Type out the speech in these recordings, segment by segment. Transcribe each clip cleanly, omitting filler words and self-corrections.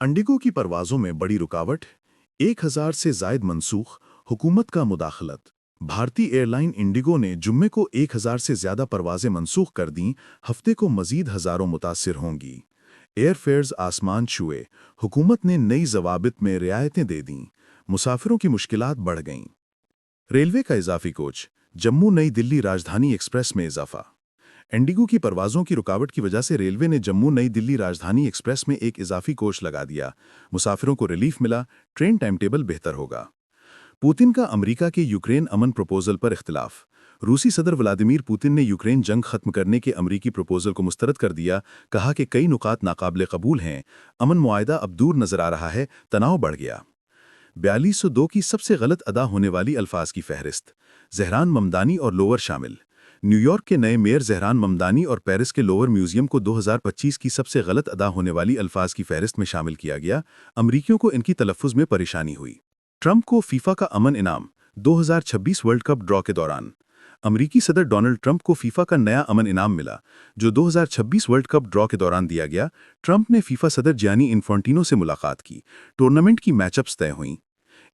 Indigo की परवाज़ों में बड़ी रुकावट, 1000 से ज़ायद मनसूख, हुकूमत का मुदाखलत। भारतीय एयरलाइन इंडिगो ने जुम्मे को 1000 से ज़्यादा परवाज़ें मनसूख कर दीं, हफ्ते को मज़ीद हज़ारों मुतासिर होंगी। एयरफेयर्स आसमान छुए, हुकूमत ने नई ज़वाबित में रियायतें दे दीं, मुसाफिरों की मुश्किलात बढ़ गईं। रेलवे का इजाफी कोच, जम्मू नई दिल्ली राजधानी एक्सप्रेस में इजाफा। इंडिगो की परवाज़ों की रुकावट की वजह से रेलवे ने जम्मू नई दिल्ली राजधानी एक्सप्रेस में एक इजाफी कोच लगा दिया। मुसाफिरों को रिलीफ मिला, ट्रेन टाइम टेबल बेहतर होगा। पुतिन का अमेरिका के यूक्रेन अमन प्रपोजल पर इख्तिलाफ। रूसी सदर व्लादिमीर पुतिन ने यूक्रेन जंग खत्म करने के अमेरिकी प्रपोजल को मुस्तरद कर दिया, कहा कि कई नुकात नाकाबिले कबूल हैं, अमन मुआहदा अब दूर नजर आ रहा है, तनाव बढ़ गया। 4202 की सबसे गलत अदा होने वाली अल्फाज की फहरिस्त, जहरान ममदानी और लोअर शामिल। न्यूयॉर्क के नए मेयर जहरान ममदानी और पेरिस के लोअर म्यूजियम को 2025 की सबसे गलत अदा होने वाली अल्फाज की फहरिस्त में शामिल किया गया। अमरीकियों को इनकी तलफ़्फ़ुज़ में परेशानी हुई। ट्रंप को फीफा का अमन इनाम, 2026 वर्ल्ड कप ड्रॉ के दौरान। अमरीकी सदर डोनाल्ड ट्रंप को फीफा का नया अमन इनाम मिला, जो 2026 वर्ल्ड कप ड्रॉ के दौरान दिया गया। ट्रंप ने फीफा सदर जियानी इन्फेंटिनो से मुलाकात की। टूर्नामेंट की मैचअप्स तय हुईं।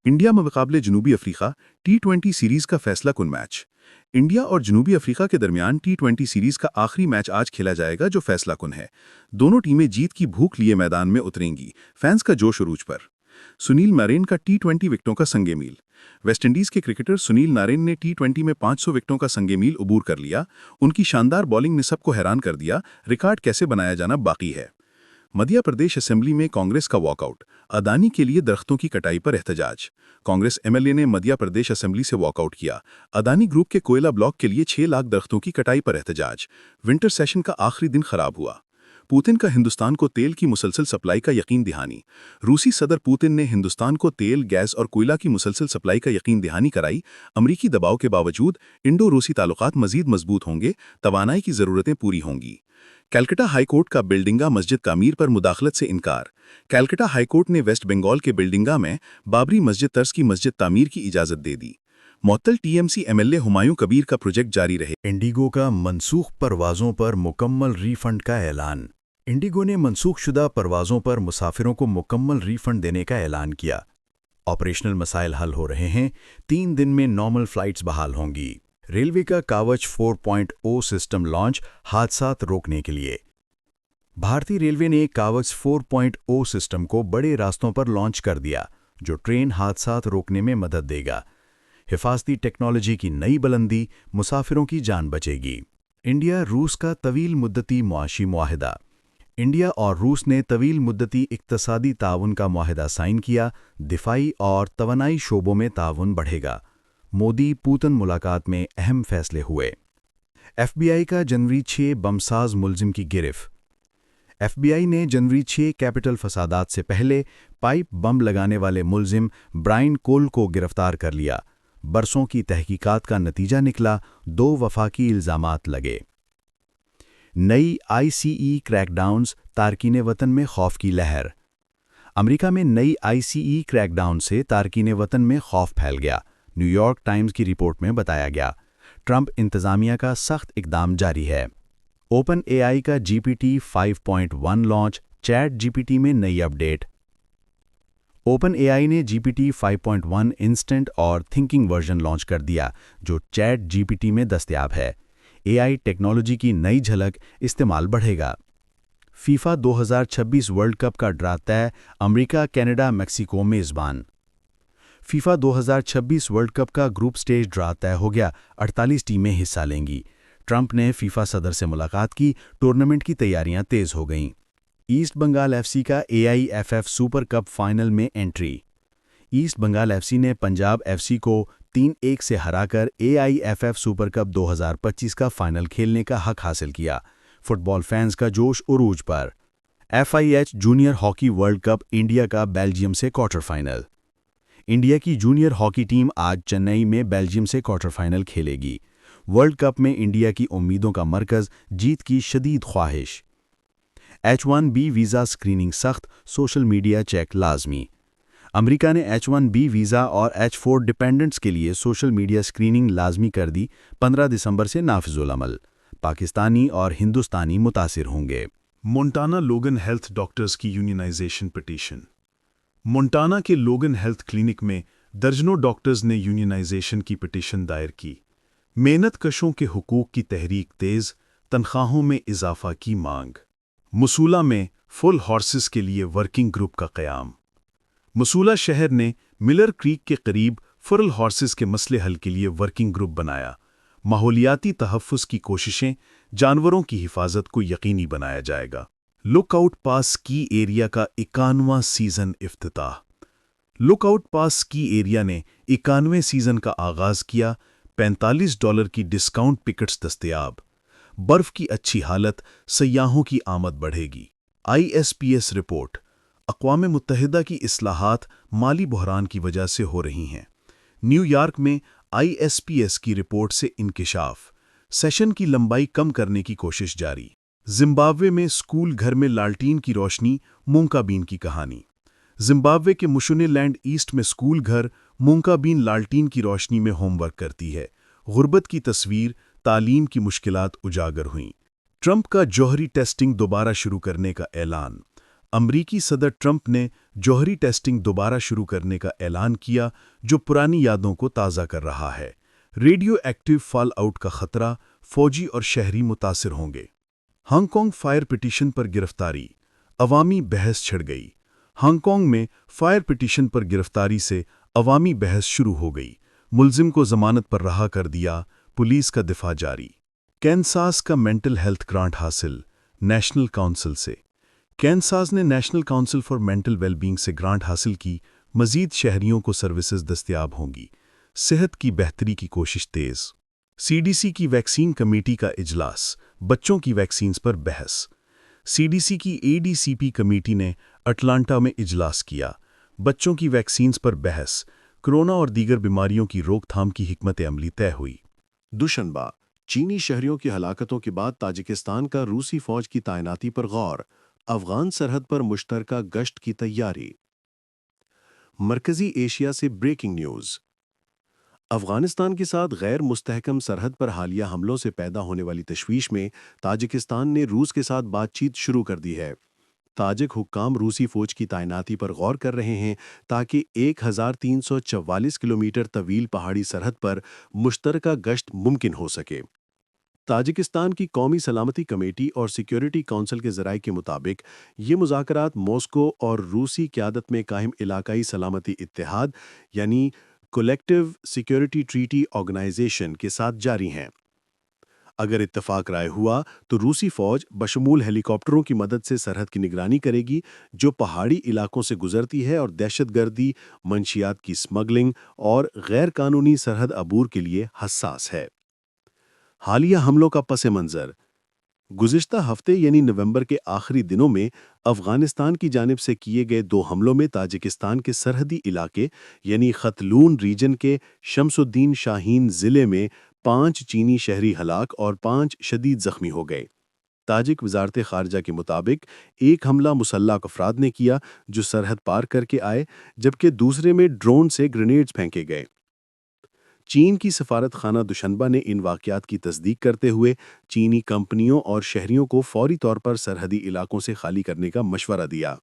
इंडिया मुकाबले जनूबी अफ्रीका, T20 सीरीज का फैसला कुन मैच। इंडिया और जनूबी अफ्रीका के दरमियान T20 सीरीज का आखिरी मैच आज खेला जाएगा, जो फैसला कुन है। दोनों टीमें जीत की भूख लिए मैदान में उतरेंगी। फैंस का जोश अरूज पर। सुनील नारेन का T20 विकेटों का संगेमील। वेस्टइंडीज के क्रिकेटर सुनील नारेन ने T20 में 500 विकेटों का संगेमील अबूर कर लिया। उनकी शानदार बॉलिंग ने सबको हैरान कर दिया। रिकॉर्ड कैसे बनाया जाना बाकी है। मध्य प्रदेश असेंबली में कांग्रेस का वॉकआउट, अदानी के लिए दरख्तों की कटाई पर एहतजाज। कांग्रेस एमएलए ने मध्य प्रदेश असेंबली से वॉकआउट किया। अदानी ग्रुप के कोयला ब्लॉक के लिए 6 लाख दरख्तों की कटाई पर एहतजाज। विंटर सेशन का आखिरी दिन खराब हुआ। पुतिन का हिंदुस्तान को तेल की मुसलसल सप्लाई का यकीन दहानी। रूसी सदर पुतिन ने हिंदुस्तान को तेल, गैस और कोयला की मुसलसल सप्लाई का यकीन दहानी कराई। अमरीकी दबाव के बावजूद इंडो रूसी ताल्लुकात मजीद मजबूत होंगे, तवानाई की ज़रूरतें पूरी होंगी। कलकत्ता हाईकोर्ट का बिल्डिंगा मस्जिद तामीर पर मुदाखलत से इनकार। कलकत्ता हाईकोर्ट ने वेस्ट बंगाल के बिल्डिंगा में बाबरी मस्जिद तर्ज की मस्जिद तामीर की इजाज़त दे दी। मुअत्तल टीएमसी एमएलए हुमायूं कबीर का प्रोजेक्ट जारी रहे। इंडिगो का मनसूख परवाज़ों पर मुकम्मल रिफंड का ऐलान। इंडिगो ने मनसूखशुदा परवाज़ों पर मुसाफिरों को मुकम्मल रिफंड देने का ऐलान किया। ऑपरेशनल मसाइल हल हो रहे हैं, 3 दिन में नॉर्मल फ्लाइट्स बहाल होंगी। रेलवे का कावच 4.0 सिस्टम लॉन्च, हादसात रोकने के लिए। भारतीय रेलवे ने कावच 4.0 सिस्टम को बड़े रास्तों पर लॉन्च कर दिया, जो ट्रेन हादसात रोकने में मदद देगा। हिफाजती टेक्नोलॉजी की नई बुलंदी, मुसाफिरों की जान बचेगी। इंडिया रूस का तवील मुद्दती मुआशी मुआहिदा। इंडिया और रूस ने तवील मुद्दती इक्तसादी ताउन का मुआहिदा साइन किया। दिफाई और तवानाई शोबों में ताउन बढ़ेगा। मोदी पुतिन मुलाकात में अहम फैसले हुए। एफबीआई का जनवरी 6 बमसाज मुलजिम की गिरफ्त। एफबीआई ने जनवरी 6 कैपिटल फसादात से पहले पाइप बम लगाने वाले मुलजिम ब्रायन कोल को गिरफ्तार कर लिया। बरसों की तहकीकात का नतीजा निकला, 2 वफाकी इल्ज़ामात लगे। नई आईसीई क्रैकडाउन्स, तारकीन वतन में खौफ की लहर। अमेरिका में नई आईसीई क्रैकडाउन से तारकीन वतन में खौफ फैल गया। न्यूयॉर्क टाइम्स की रिपोर्ट में बताया गया। ट्रंप इंतजामिया का सख्त इकदाम जारी है। ओपन एआई का जीपीटी 5.1 लॉन्च, चैट जीपीटी में नई अपडेट। ओपन एआई ने जीपीटी 5.1 इंस्टेंट और थिंकिंग वर्जन लॉन्च कर दिया, जो चैट जीपीटी में दस्तयाब है। एआई टेक्नोलॉजी की नई झलक, इस्तेमाल बढ़ेगा। फीफा 2026 वर्ल्ड कप का ड्रा तय, अमेरिका, कनाडा, मेक्सिको मेज़बान। फीफा 2026 वर्ल्ड कप का ग्रुप स्टेज ड्रा तय हो गया, 48 टीमें हिस्सा लेंगी। ट्रंप ने फीफा सदर से मुलाकात की, टूर्नामेंट की तैयारियां तेज हो गईं। ईस्ट बंगाल एफसी का एआईएफएफ सुपर कप फाइनल में एंट्री। ईस्ट बंगाल एफसी ने पंजाब एफसी को 3-1 से हराकर एआईएफएफ सुपर कप 2025 का फाइनल खेलने का हक हासिल किया। फुटबॉल फैंस का जोश उरूज पर। FIH junior hockey world cup, India का बेल्जियम से क्वार्टर फाइनल। इंडिया की जूनियर हॉकी टीम आज चेन्नई में बेल्जियम से क्वार्टर फाइनल खेलेगी। वर्ल्ड कप में इंडिया की उम्मीदों का मरकज, जीत की शदीद ख्वाहिश। H1B वीज़ा स्क्रीनिंग सख्त, सोशल मीडिया चेक लाजमी। अमेरिका ने H1B वीज़ा और H4 डिपेंडेंट्स के लिए सोशल मीडिया स्क्रीनिंग लाजमी कर दी। 15 दिसंबर से नाफिजुल अमल। पाकिस्तानी और हिंदुस्तानी मुतासिर होंगे। مونٹانا لوگن ہیلتھ ڈاکٹرز کی یونینائزیشن پٹیشن۔ مونٹانا کے لوگن ہیلتھ کلینک میں درجنوں ڈاکٹرز نے یونینائزیشن کی پٹیشن دائر کی۔ محنت کشوں کے حقوق کی تحریک تیز، تنخواہوں میں اضافہ کی مانگ۔ مسولہ میں فل ہارسز کے لیے ورکنگ گروپ کا قیام۔ مسولہ شہر نے ملر کریک کے قریب فرل ہارسز کے مسئلے حل کے لیے ورکنگ گروپ بنایا۔ ماحولیاتی تحفظ کی کوششیں، جانوروں کی حفاظت کو یقینی بنایا جائے گا۔ لک آؤٹ پاس سکی ایریا کا 91واں سیزن افتتاح۔ لک آؤٹ پاس سکی ایریا نے 91ویں سیزن کا آغاز کیا۔ $45 کی ڈسکاؤنٹ پکٹس دستیاب۔ برف کی اچھی حالت، سیاحوں کی آمد بڑھے گی۔ ISPS report. اقوام متحدہ کی اصلاحات مالی بحران کی وجہ سے ہو رہی ہیں۔ نیو یارک میں ISPS کی رپورٹ سے انکشاف۔ سیشن کی لمبائی کم کرنے کی کوشش جاری۔ زمبابوے میں اسکول گھر میں لالٹین کی روشنی، مونکا بین کی کہانی۔ زمبابوے کے مشونے لینڈ ایسٹ میں اسکول گھر مونکا بین لالٹین کی روشنی میں ہوم ورک کرتی ہے۔ غربت کی تصویر، تعلیم کی مشکلات اجاگر ہوئیں۔ ٹرمپ کا جوہری ٹیسٹنگ دوبارہ شروع کرنے کا اعلان۔ امریکی صدر ٹرمپ نے جوہری ٹیسٹنگ دوبارہ شروع کرنے کا اعلان کیا، جو پرانی یادوں کو تازہ کر رہا ہے۔ ریڈیو ایکٹیو فال آؤٹ کا خطرہ، فوجی اور شہری متاثر ہوں گے۔ ہانگ کانگ فائر پٹیشن پر گرفتاری، عوامی بحث چھڑ گئی۔ ہانگ کانگ میں فائر پٹیشن پر گرفتاری سے عوامی بحث شروع ہو گئی۔ ملزم کو ضمانت پر رہا کر دیا، پولیس کا دفاع جاری۔ کینساس کا مینٹل ہیلتھ گرانٹ حاصل، نیشنل کونسل سے۔ کینساس نے national council for mental well being سے گرانٹ حاصل کی، مزید شہریوں کو سروسز دستیاب ہوں گی۔ صحت کی بہتری کی کوشش تیز۔ CDC کی ویکسین کمیٹی کا اجلاس، بچوں کی ویکسینز پر بحث۔ CDC کی ADCP کمیٹی نے اٹلانٹا میں اجلاس کیا، بچوں کی ویکسینز پر بحث۔ کرونا اور دیگر بیماریوں کی روک تھام کی حکمت عملی طے ہوئی۔ دوشنبہ، چینی شہریوں کی ہلاکتوں کے بعد تاجکستان کا روسی فوج کی تعیناتی پر غور، افغان سرحد پر مشترکہ گشت کی تیاری۔ مرکزی ایشیا سے بریکنگ نیوز۔ افغانستان کے ساتھ غیر مستحکم سرحد پر حالیہ حملوں سے پیدا ہونے والی تشویش میں تاجکستان نے روس کے ساتھ بات چیت شروع کر دی ہے۔ تاجک حکام روسی فوج کی تعیناتی پر غور کر رہے ہیں تاکہ 1344 کلومیٹر طویل پہاڑی سرحد پر مشترکہ گشت ممکن ہو سکے۔ تاجکستان کی قومی سلامتی کمیٹی اور سیکیورٹی کونسل کے ذرائع کے مطابق یہ مذاکرات ماسکو اور روسی قیادت میں قائم علاقائی سلامتی اتحاد یعنی کولیکٹیو سیکیورٹی ٹریٹی آرگنائزیشن کے ساتھ جاری ہیں۔ اگر اتفاق رائے ہوا تو روسی فوج بشمول ہیلی کاپٹروں کی مدد سے سرحد کی نگرانی کرے گی، جو پہاڑی علاقوں سے گزرتی ہے اور دہشت گردی، منشیات کی سمگلنگ اور غیر قانونی سرحد عبور کے لیے حساس ہے۔ حالیہ حملوں کا پس منظر۔ گزشتہ ہفتے یعنی نومبر کے آخری دنوں میں افغانستان کی جانب سے کیے گئے 2 حملوں میں تاجکستان کے سرحدی علاقے یعنی ختلون ریجن کے شمس الدین شاہین ضلع میں 5 چینی شہری ہلاک اور 5 شدید زخمی ہو گئے۔ تاجک وزارت خارجہ کے مطابق ایک حملہ مسلح افراد نے کیا جو سرحد پار کر کے آئے، جبکہ دوسرے میں ڈرون سے گرینیڈز پھینکے گئے۔ چین کی سفارت خانہ دوشنبہ نے ان واقعات کی تصدیق کرتے ہوئے چینی کمپنیوں اور شہریوں کو فوری طور پر سرحدی علاقوں سے خالی کرنے کا مشورہ دیا۔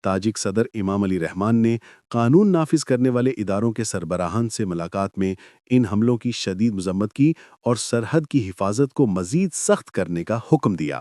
تاجک صدر امام علی رحمان نے قانون نافذ کرنے والے اداروں کے سربراہان سے ملاقات میں ان حملوں کی شدید مذمت کی اور سرحد کی حفاظت کو مزید سخت کرنے کا حکم دیا۔